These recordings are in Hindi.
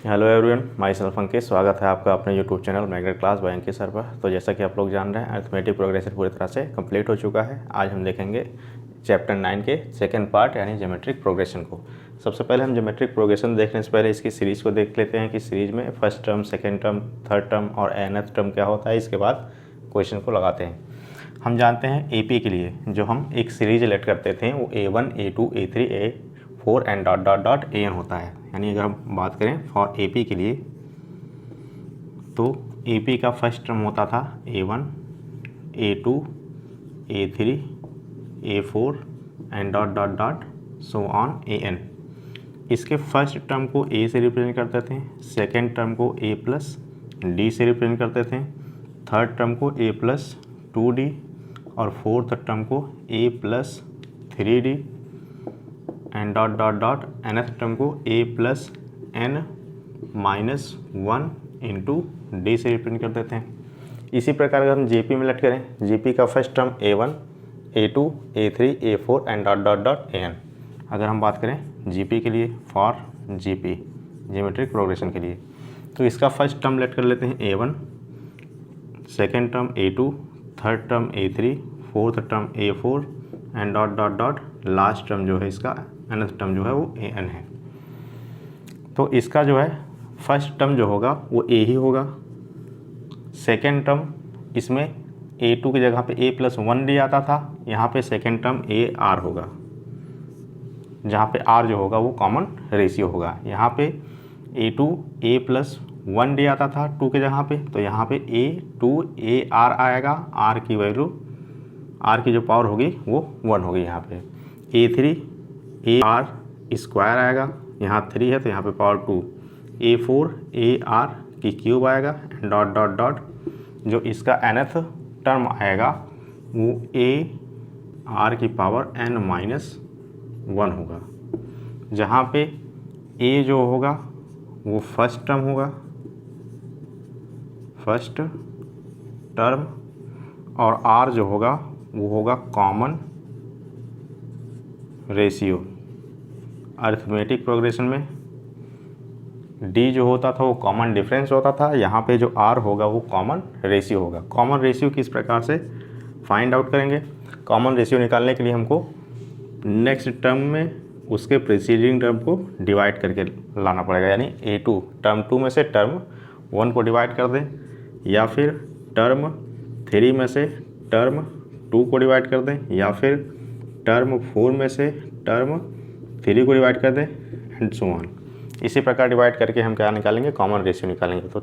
Hello everyone, myself Ankit. स्वागत है आपका अपने YouTube channel Magnet Class by Ankit sir पर। तो जैसा कि आप लोग जान रहे हैं, अरिथमेटिक प्रोग्रेशन पूरी तरह से कंप्लीट हो चुका है। आज हम देखेंगे चैप्टर 9 के सेकंड पार्ट यानी ज्योमेट्रिक प्रोग्रेशन को। सबसे पहले हम ज्योमेट्रिक प्रोग्रेशन देखने से पहले इसकी सीरीज़ को देख लेते हैं कि सीरीज़ में first term, second term, third term और nth टर्म क्या होता है। इसके बाद क्वेश्चन को लगाते हैं। हम जानते हैं AP के लिए जो हम एक सीरीज लेट करते थे वो A1, A2, A3, A4 and dot dot dot AN होता है। यानी अगर हम बात करें फॉर AP के लिए तो AP का फर्स्ट टर्म होता था A1, A2, A3, A4 and dot dot dot so on AN। इसके फर्स्ट टर्म को A से रिप्रेजेंट करते थे, सेकेंड टर्म को A प्लस D से रिप्रेजेंट करते थे, थर्ड टर्म को A प्लस 2D और फोर्थ टर्म को A plus 3D and dot dot dot nth term को A plus N minus 1 into D से रिप्रेजेंट कर देते हैं। इसी प्रकार अगर हम GP में लेट करें, GP का first term A1, A2, A3, A4 and dot dot dot AN। अगर हम बात करें GP के लिए फॉर GP ज्योमेट्रिक प्रोग्रेशन के लिए तो इसका फर्स्ट टर्म लेट कर लेते हैं A1, second term A2, third term A3, fourth term A4 and dot dot dot last term जो है इसका nth टर्म जो है वो AN है। तो इसका जो है फर्स्ट टर्म जो होगा वो A ही होगा। सेकेंड टर्म इसमें A2 की जगह पे A प्लस 1D आता था, यहाँ पे सेकेंड टर्म AR होगा, जहाँ पे R जो होगा वो कॉमन रेशियो होगा। यहाँ पे A2 A प्लस 1D आता था 2 के जगह पे, तो यहाँ पे A2AR आएगा। R की वैल्यू, R की जो पावर होगी वो 1 होगी। यहाँ पे A3AR स्क्वायर आएगा, यहाँ 3 है तो यहाँ पे पावर 2, A4AR की क्यूब आएगा डॉट डॉट डॉट जो इसका nth टर्म आएगा वो AR की पावर N माइनस 1 होगा, जहाँ पे A जो होगा वो फर्स्ट टर्म होगा, फर्स्ट टर्म, और R जो होगा वो होगा कॉमन रेशियो। अरिथमेटिक प्रोग्रेशन में D जो होता था वो कॉमन डिफरेंस होता था, यहाँ पे जो R होगा वो कॉमन रेशियो होगा। कॉमन रेशियो किस प्रकार से फाइंड आउट करेंगे? कॉमन रेशियो निकालने के लिए हमको नेक्स्ट टर्म में उसके प्रीसीडिंग टर्म को डिवाइड करके लाना पड़ेगा। यानी A2 टर्म 2 में से टर्म 1 को डिवाइड कर दें, या फिर टर्म 3 में से टर्म 2 को डिवाइड कर दें, या फिर टर्म 4 में से टर्म 3 को डिवाइड कर दें एंड सो ऑन। इसी प्रकार डिवाइड करके हम क्या निकालेंगे? कॉमन रेशियो निकालेंगे। तो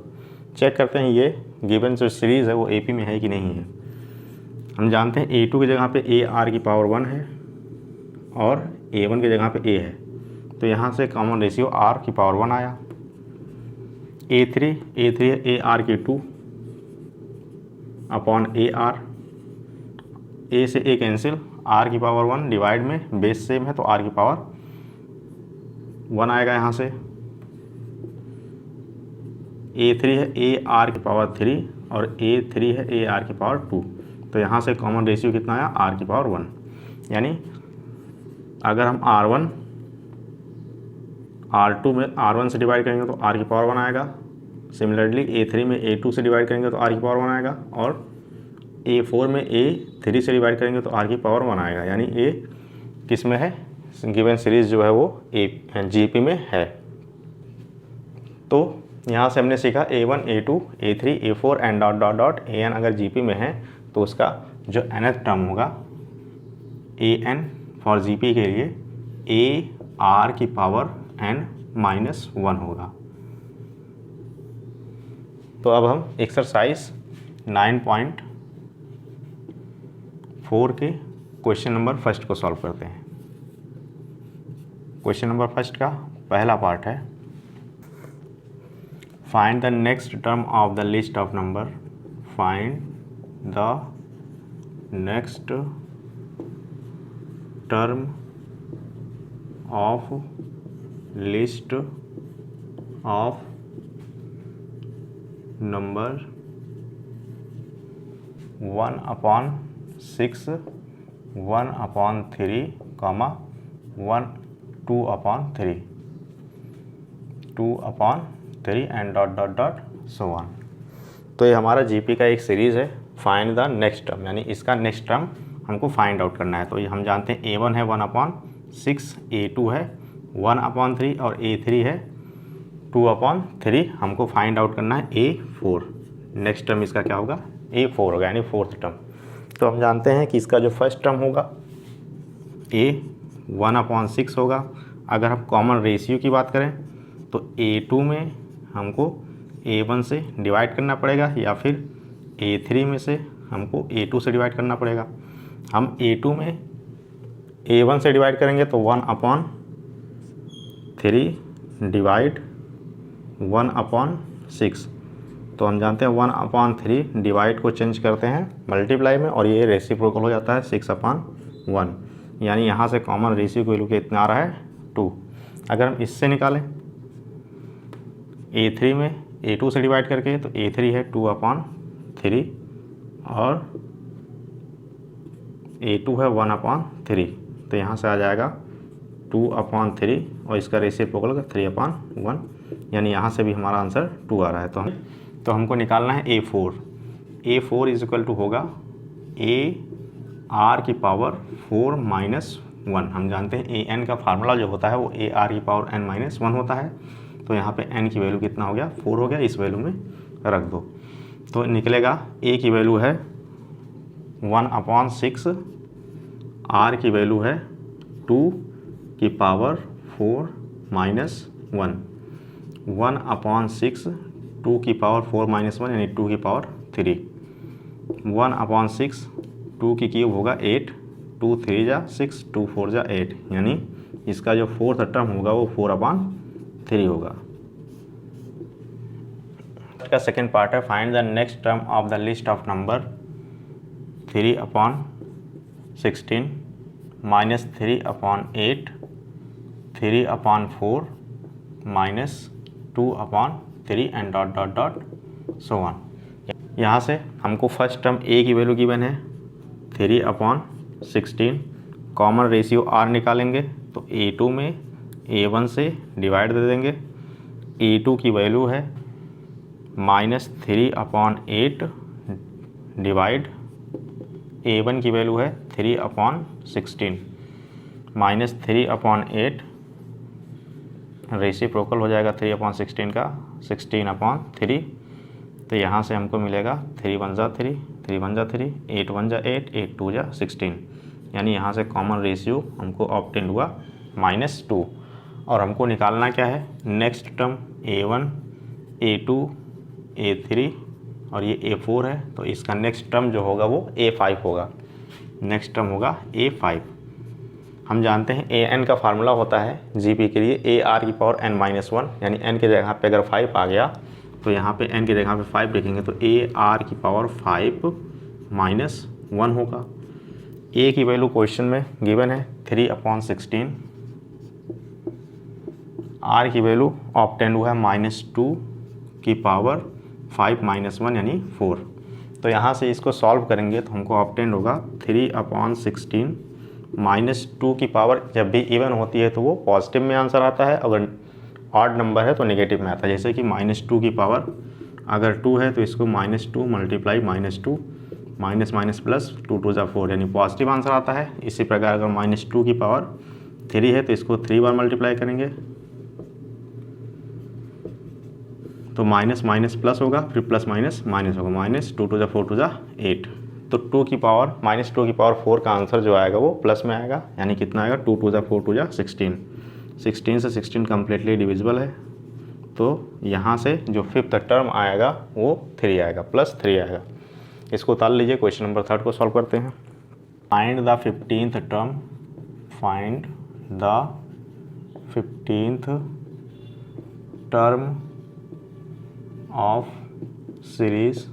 चेक करते हैं ये गिवन जो सीरीज़ है वो AP में है कि नहीं है। हम जानते हैं A2 की जगह पे AR की पावर 1 है और A1 की जगह पे A है, तो यहाँ से कॉमन रेशियो R की पावर 1 आया। A3 है AR की 2 अपॉन AR, A से A कैंसिल, R की पावर 1 डिवाइड में बेस सेम है तो R की पावर 1 आएगा। यहाँ से A3 है AR की पावर 3 और A3 है AR की पावर 2, तो यहाँ से कॉमन रेशियो कितना आया? R की पावर 1। यानी अगर हम R1 R2 में R1 से डिवाइड करेंगे तो R की पावर 1 आएगा। सिमिलरली A3 में A2 से डिवाइड करेंगे तो R की पावर 1 आएगा, और A4 में A3 से डिवाइड करेंगे तो R की पावर 1 आएगा। यानी A किस में है? गिवन सीरीज़ जो है वो GP में है। तो यहाँ से हमने सीखा A1, A2, A3, A4 and dot dot dot AN अगर GP में है तो उसका जो nth टर्म होगा AN फॉर GP के लिए AR की पावर N माइनस 1 होगा। तो अब हम एक्सरसाइज 9.4 के क्वेश्चन नंबर फर्स्ट को सॉल्व करते हैं। क्वेश्चन नंबर फर्स्ट का पहला पार्ट है, find the next term of the list of number. Find the next term of list of number 1/6, 1/3, 1 2/3, 2/3 3 and dot dot dot so on. तो ये हमारा जीपी का एक सीरीज़ है, फाइंड द नेक्स्ट टर्म, यानी इसका नेक्स्ट टर्म हमको फाइंड आउट करना है। तो ये हम जानते हैं A1 है 1/6, A2 है 1/3 और A3 है 2/3। हमको फाइंड आउट करना है A4। नेक्स्ट टर्म इसका क्या होगा? A4 होगा, यानी फोर्थ टर्म। तो हम जानते हैं कि इसका जो फर्स्ट टर्म होगा A 1/6 होगा। अगर हम कॉमन रेशियो की बात करें तो A2 में हमको A1 से डिवाइड करना पड़ेगा या फिर A3 में से हमको A2 से डिवाइड करना पड़ेगा। हम A2 में A1 से डिवाइड करेंगे तो 1/3 डिवाइड 1/6। तो हम जानते हैं 1/3 डिवाइड को चेंज करते हैं मल्टीप्लाई में और ये रेसिप्रोकल हो जाता है 6/1, यानी यहाँ से कॉमन रेशियो की वैल्यू कितना आ रहा है? 2। अगर हम इससे निकालें A3 में A2 से डिवाइड करके तो A3 है 2/3 और A2 है 1/3। तो यहाँ से आ जाएगा 2/3 और इसका रेसिप्रोकल 3/1, यानी यहाँ से भी हमारा आंसर 2 आ रहा है। तो हमको निकालना है A4। A4 is equal to होगा AR की पावर 4 - 1। हम जानते हैं AN का फार्मूला जो होता है वो AR की पावर n-1 होता है। तो यहाँ पे n की वैल्यू कितना हो गया? 4 हो गया, इस वैल्यू में रख दो तो निकलेगा A की वैल्यू है 1/6, R की वैल्यू है 2 की पावर 4 - 1। 1/6 2 की पावर 4 - 1 यानी 2 की पावर 3। 1/6 2 की क्यूब होगा 8, 2 3 जा 6, 2 4 जा 8, यानी इसका जो फोर्थ टर्म होगा वो 4/3 होगा। इसका सेकेंड पार्ट है find the next term of the list of number 3/16 -3/8 3/4 -2/3 and dot dot dot so on. यहाँ से हमको फर्स्ट टर्म A की वैल्यू गिवन है 3/16। कॉमन रेशियो R निकालेंगे तो A2 में A1 से डिवाइड दे देंगे। A2 की वैल्यू है -3/8 डिवाइड A1 की वैल्यू है 3/16 -3/8 रेसिप्रोकल हो जाएगा 3/16 का 16/3। तो यहाँ से हमको मिलेगा 3 1 जा 3, 3 1 जा 3, 8 1 जा 8, 8 2 जा 16, यानी यहाँ से कॉमन रेशियो हमको ऑब्टेन हुआ -2। और हमको निकालना क्या है? Next term A1 A2 A3 और ये A4 है। तो इसका नेक्स्ट टर्म जो होगा वो A5 होगा। नेक्स्ट टर्म होगा A5। हम जानते हैं AN का फार्मूला होता है GP के लिए AR की पावर n-1, यानी n की जगह पे अगर 5 आ गया तो यहाँ पे n की जगह पे 5 लिखेंगे तो AR की पावर 5 - 1 होगा। A की वैल्यू क्वेश्चन में गिवन है 3/16, R की वैल्यू ऑब्टेन हुआ है -2 की पावर 5 - 1 यानी 4। तो यहाँ से इसको सॉल्व करेंगे तो हमको ऑब्टेन होगा 3/16 -2 की पावर, जब भी इवन होती है तो वो पॉजिटिव में आंसर आता है, अगर ऑड नंबर है तो नेगेटिव में आता है। जैसे कि -2 की पावर अगर 2 है तो इसको -2 मल्टीप्लाई -2 माइनस माइनस प्लस 2 2 जा 4 यानी पॉजिटिव आंसर आता है। इसी प्रकार अगर -2 की पावर 3 है तो इसको 3 बार मल्टीप्लाई करेंगे तो माइनस माइनस प्लस होगा, फिर प्लस माइनस माइनस होगा, -2 2 जा 4 2 जा 8। तो 2 की पावर -2 की पावर 4 का आंसर जो आएगा वो प्लस में आएगा, यानी कितना आएगा 2 2 जा 4 2 जा 16। 16 से 16 कम्प्लीटली डिविजिबल है। तो यहाँ से जो फिफ्थ टर्म आएगा वो 3 आएगा, +3 आएगा। इसको उतार लीजिए। क्वेश्चन नंबर 3 को सॉल्व करते हैं। Find the 15th term, find the 15th term of series,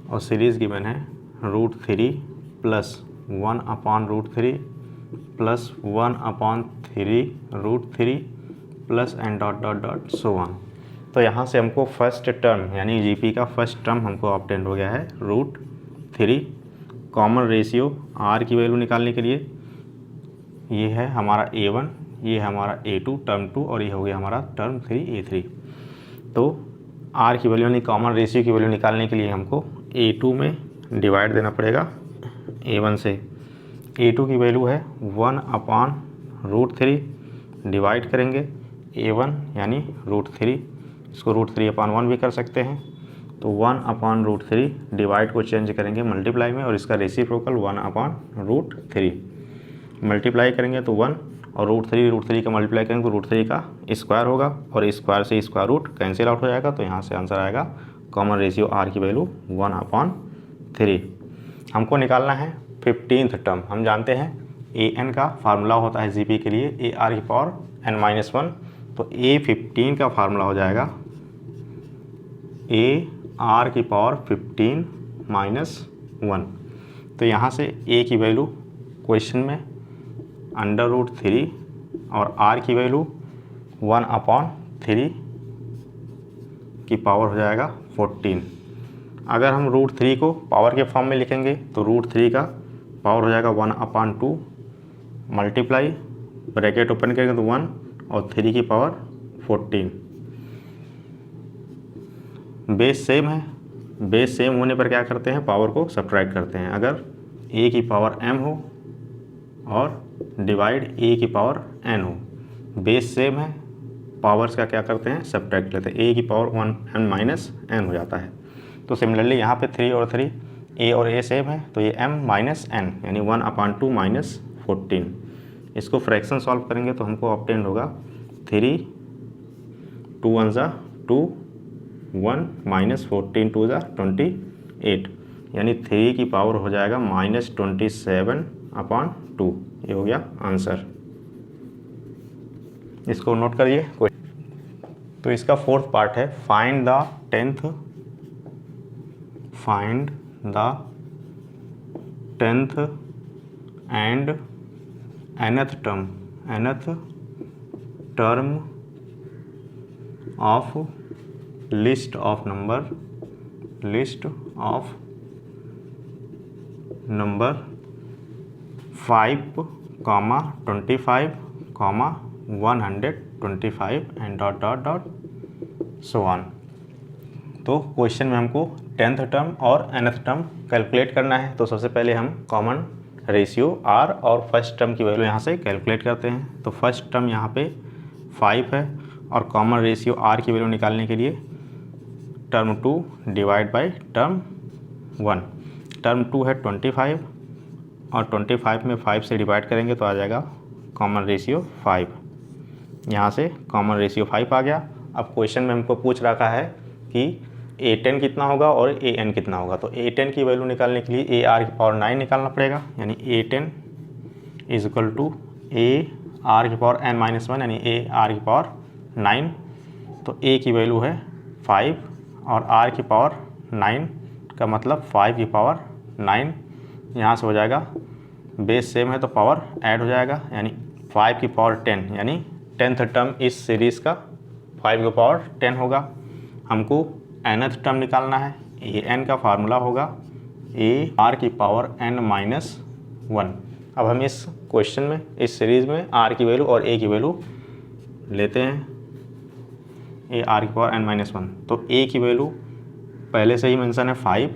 और सीरीज़ गिवन है √3 + 1/√3 + 1/3 √3 plus and dot dot dot so on. तो यहाँ से हमको फर्स्ट टर्म यानी जीपी का फर्स्ट टर्म हमको ऑब्टेन हो गया है √3। कॉमन रेशियो आर की वैल्यू निकालने के लिए ये है हमारा A1, ये हमारा A2 टर्म 2 और ये हो गया हमारा टर्म 3 A3। तो R की वैल्यू यानी कॉमन रेशियो की वैल्यू निकालने के लिए हमको A2 में डिवाइड देना पड़ेगा A1 से। A2 की वैल्यू है 1/√3, डिवाइड करेंगे A1 यानी √3, इसको √3/1 भी कर सकते हैं। तो 1/√3 डिवाइड को चेंज करेंगे मल्टीप्लाई में और इसका रेसिप्रोकल 1/√3 मल्टीप्लाई करेंगे तो 1 और √3 का मल्टीप्लाई करेंगे तो √3 का स्क्वायर होगा और स्क्वायर से स्क्वायर रूट कैंसिल आउट हो जाएगा। तो यहाँ से आंसर आएगा कॉमन रेशियो R की वैल्यू 1/3। हमको निकालना है 15th टर्म। हम जानते हैं AN का फार्मूला होता है GP के लिए AR⁻n-1। तो A15 का फार्मूला हो जाएगा AR⁻15-1। तो यहाँ से A की वैल्यू क्वेश्चन में √3 और R की वैल्यू 1/3 की पावर हो जाएगा 14। अगर हम √3 को पावर के फॉर्म में लिखेंगे तो √3 का पावर हो जाएगा 1/2 मल्टीप्लाई ब्रैकेट ओपन करेंगे तो 1 और 3 की पावर 14। बेस सेम है, बेस सेम होने पर क्या करते हैं, पावर को सब्ट्रैक्ट करते हैं। अगर A की पावर m हो और डिवाइड A की पावर n हो, बेस सेम है, पावर्स का क्या करते हैं, सब्ट्रैक्ट लेते हैं। A की पावर 1m-n हो जाता है। तो सिमिलरली यहाँ पे 3 और 3 A और A सेम है तो ये m-n यानी 1/2 - 14। इसको फ्रैक्शन सॉल्व करेंगे तो हमको ऑब्टेन होगा 3 2 1 ज़ा 2 1 - 14 2 ज़ा 28 यानी 3 की पावर हो जाएगा -27/2। ये हो गया आंसर। इसको नोट करिए। तो इसका 4th पार्ट है find the 10th and nth term of list of number 5, 25, 125 and ... so on. तो क्वेश्चन में हमको 10th टर्म और nth टर्म कैलकुलेट करना है। तो सबसे पहले हम कॉमन रेशियो R और फर्स्ट टर्म की वैल्यू यहाँ से कैलकुलेट करते हैं। तो फर्स्ट टर्म यहाँ पे 5 है और कॉमन रेशियो R की वैल्यू निकालने के लिए term 2 divide by term 1। Term 2 है 25 और 25 में 5 से डिवाइड करेंगे तो आ जाएगा कॉमन रेशियो 5। यहाँ से कॉमन रेशियो 5 आ गया। अब क्वेश्चन में हमको पूछ रखा है कि A10 कितना होगा और AN कितना होगा। तो A10 की वैल्यू निकालने के लिए AR⁻9 निकालना पड़ेगा यानी A10 = AR⁻n-1 यानी AR⁻9। तो A की वैल्यू है 5 और R की पावर 9 का मतलब 5 की पावर 9। यहाँ से हो जाएगा, बेस सेम है तो पावर ऐड हो जाएगा यानी 5 की पावर 10 यानी 10th टर्म इस सीरीज़ का 5 की पावर 10 होगा। हमको nth टर्म निकालना है। AN का फार्मूला होगा AR⁻n-1। अब हम इस क्वेश्चन में, इस सीरीज़ में R की वैल्यू और A की वैल्यू लेते हैं। AR⁻n-1 तो A की वैल्यू पहले से ही मेंशन है 5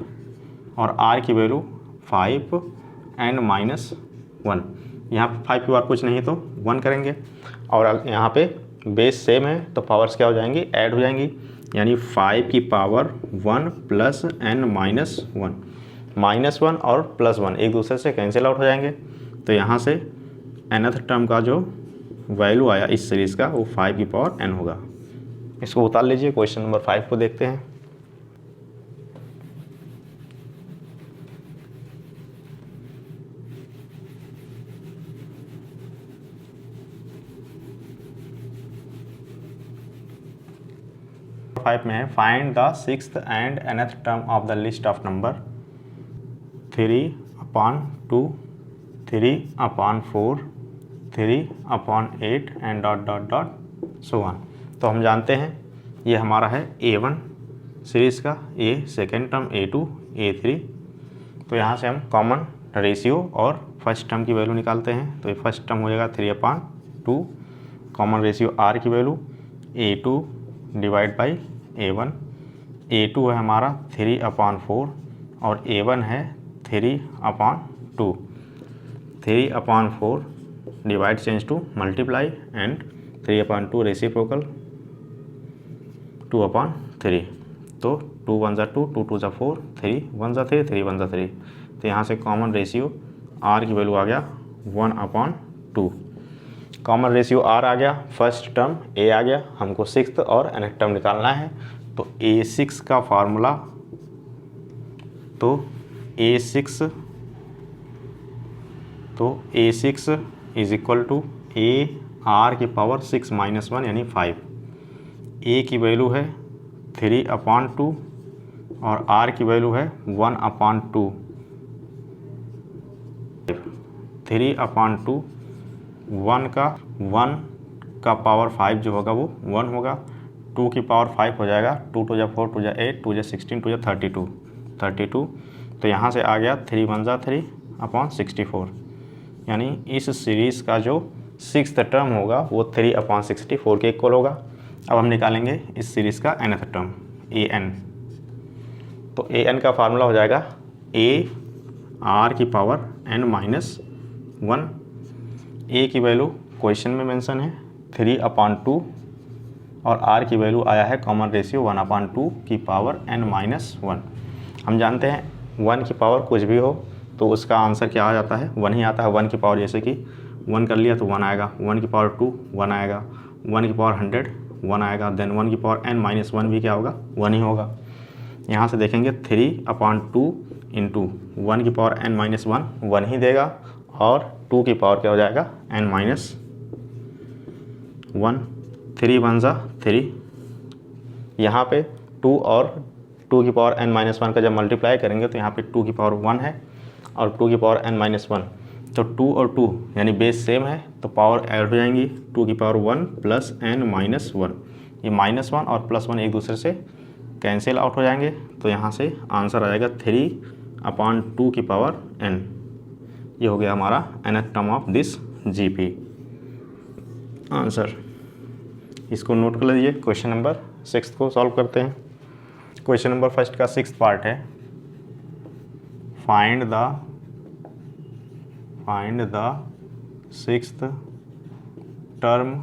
और R की वैल्यू 5n-1। यहाँ पे 5 की बार कुछ नहीं तो 1 करेंगे और यहाँ पे बेस सेम है तो पावर्स क्या हो जाएंगी, ऐड हो जाएंगी यानी 5 की पावर 1 + n-1। -1 और +1 एक दूसरे से कैंसिल आउट हो जाएंगे। तो यहाँ से nth टर्म का जो वैल्यू आया इस सीरीज़ का वो 5 की पावर n होगा। इसको उतार लीजिए। क्वेश्चन नंबर 5 को देखते हैं। फाइव में है find the 6th and nth term of the list of number 3/2, 3/4, 3/8 and ... so on. तो हम जानते हैं ये हमारा है A1 सीरीज़ का, A second term, A2, A3। तो यहाँ से हम कॉमन रेशियो और फर्स्ट टर्म की वैल्यू निकालते हैं। तो ये फर्स्ट टर्म हो जाएगा 3/2 कॉमन रेशियो आर की value A2 divide by A1। A2 है हमारा 3/4 और A1 है 3/2। 3/4 divide change to multiply and 3/2 reciprocal 2/3। तो 2 1 जा 2, 2 2 जा 4, 3 1 जा 3, 3 1 जा 3। तो यहाँ से कॉमन रेशियो आर की वैल्यू आ गया 1/2। कॉमन रेशियो आर आ गया, फर्स्ट टर्म ए आ गया, हमको सिक्स्थ और nth टर्म निकालना है। तो A6 का फार्मूला, तो A6 is equal to A R की पावर 6 - 1 यानी 5। ए की वैल्यू है 3/2 और आर की वैल्यू है 1/2। 3/2 1 का पावर 5 जो होगा वो 1 होगा। 2 की पावर 5 हो जाएगा, 2 2 जा 4, 2 जा 8, 2 जा 16, 2 जा 32। तो यहाँ से आ गया 3 1 जा 3/64, यानी इस सीरीज़ का जो सिक्स्थ टर्म होगा वो 3/64 के इक्वल होगा। अब हम निकालेंगे इस सीरीज़ का nth टर्म an। तो an का फार्मूला हो जाएगा a r की पावर n-1। a की वैल्यू क्वेश्चन में मेंशन है 3/2 और r की वैल्यू आया है कॉमन रेशियो 1/2 की पावर n-1। हम जानते हैं 1 की पावर कुछ भी हो तो उसका आंसर क्या आ जाता है, 1 ही आता है। 1 की पावर जैसे कि 1 कर लिया तो 1 आएगा, 1 की पावर 2 1 आएगा, 1 की पावर 100 1 आएगा, देन 1 की पावर n-1 भी क्या होगा, 1 ही होगा। यहाँ से देखेंगे 3/2 इंटू 1 की पावर n-1 1 ही देगा और 2 की पावर क्या हो जाएगा n-1। 3 1 जा 3, यहाँ पे 2 और 2 की पावर n-1 का जब मल्टीप्लाई करेंगे तो यहाँ पे 2 की पावर 1 है और 2 की पावर n-1, तो 2 और 2 यानी बेस सेम है तो पावर ऐड हो जाएंगी। 2 की पावर 1 प्लस n-1, ये -1 और +1 एक दूसरे से कैंसिल आउट हो जाएंगे। तो यहाँ से आंसर आ जाएगा 3/2 की पावर n। ये हो गया हमारा nth term of this GP answer. इसको नोट कर लीजिए। क्वेश्चन नंबर 6 को सॉल्व करते हैं। क्वेश्चन नंबर फर्स्ट का 6th पार्ट है, find the 6th term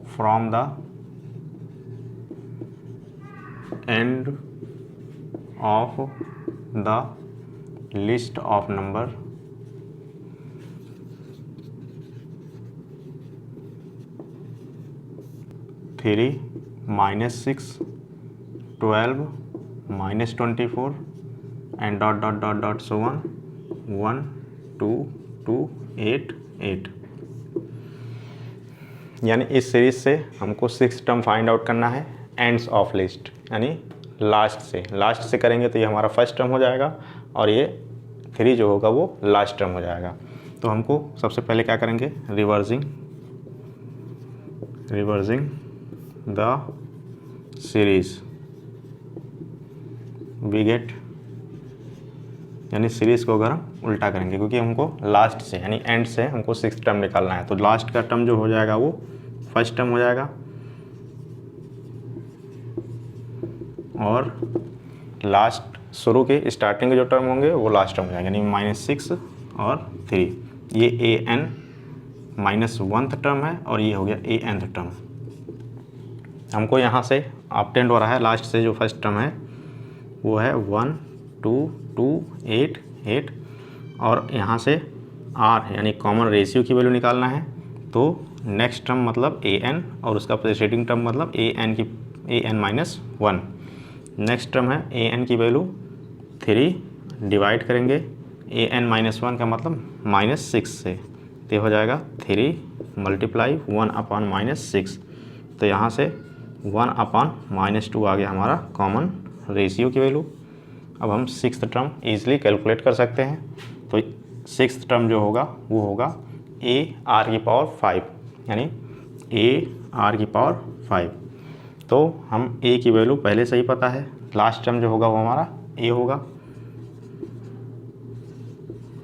from the end of the list of number -3 -6 12 -24 and dot so on 1 2 2 8 8। यानी इस सीरीज से हमको 6 टर्म फाइंड आउट करना है एंड्स ऑफ लिस्ट, यानी लास्ट से करेंगे तो ये हमारा फर्स्ट टर्म हो जाएगा और ये 3 जो होगा वो लास्ट टर्म हो जाएगा। तो हमको सबसे पहले क्या करेंगे, रिवर्जिंग द सीरीज वी गेट, यानी सीरीज़ को अगर हम उल्टा करेंगे क्योंकि हमको लास्ट से यानी एंड से हमको 6 टर्म निकालना है, तो लास्ट का टर्म जो हो जाएगा वो फर्स्ट टर्म हो जाएगा और लास्ट शुरू के स्टार्टिंग के जो टर्म होंगे वो लास्ट टर्म हो जाएंगे, यानी -6 और 3। ये an-1th टर्म है और ये हो गया anth टर्म। हमको यहाँ से ऑब्टेंड हो रहा है लास्ट से जो फर्स्ट टर्म है वो है 1 2 2 8 8 और यहाँ से r यानी कॉमन रेशियो की वैल्यू निकालना है। तो नेक्स्ट टर्म मतलब an और उसका प्रीसीडिंग टर्म मतलब an-1। नेक्स्ट टर्म है an की वैल्यू 3 डिवाइड करेंगे an-1 का मतलब -6 से, तो हो जाएगा 3 मल्टीप्लाई 1/-6। तो यहाँ से 1/-2 आ गया हमारा कॉमन रेशियो की वैल्यू। अब हम 6th टर्म ईजिली कैलकुलेट कर सकते हैं। तो 6th टर्म जो होगा वो होगा ar की पावर 5, यानी ar की पावर 5। तो हम a की वैल्यू पहले से ही पता है, लास्ट टर्म जो होगा वो हमारा a होगा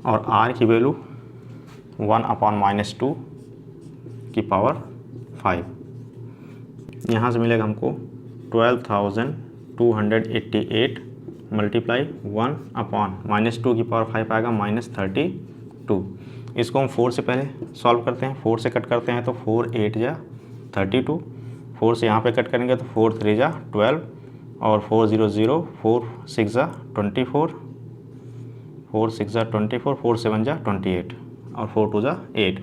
और r की वैल्यू 1/-2 की पावर 5। यहाँ से मिलेगा हमको 12,288 मल्टीप्लाई 1 अपॉन -2 की पावर 5 आएगा -32। इसको हम 4 से पहले सॉल्व करते हैं, 4 से कट करते हैं तो 4 8 जा 32, 4 से यहाँ पे कट करेंगे तो 4 3 जा 12 और 4 0 0, 4 6 जा 24, 4 6 जा 24, 4 7 जा 28 और 4 2 जा 8।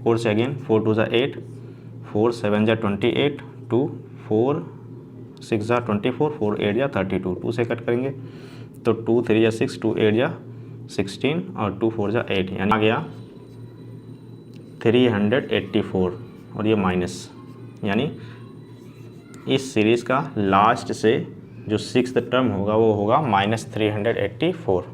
4 से अगेन 4 2 जा 8, 4 7 जा 28, 2 4 6 जा 24, 4 8 जा 32, 2 से कट करेंगे तो 2 3 जा 6, 2 8 जा 16 और 2 4 जा 8, यानी आ गया 384 और ये माइनस, यानी इस सीरीज़ का लास्ट से जो 6th टर्म होगा वो होगा -384।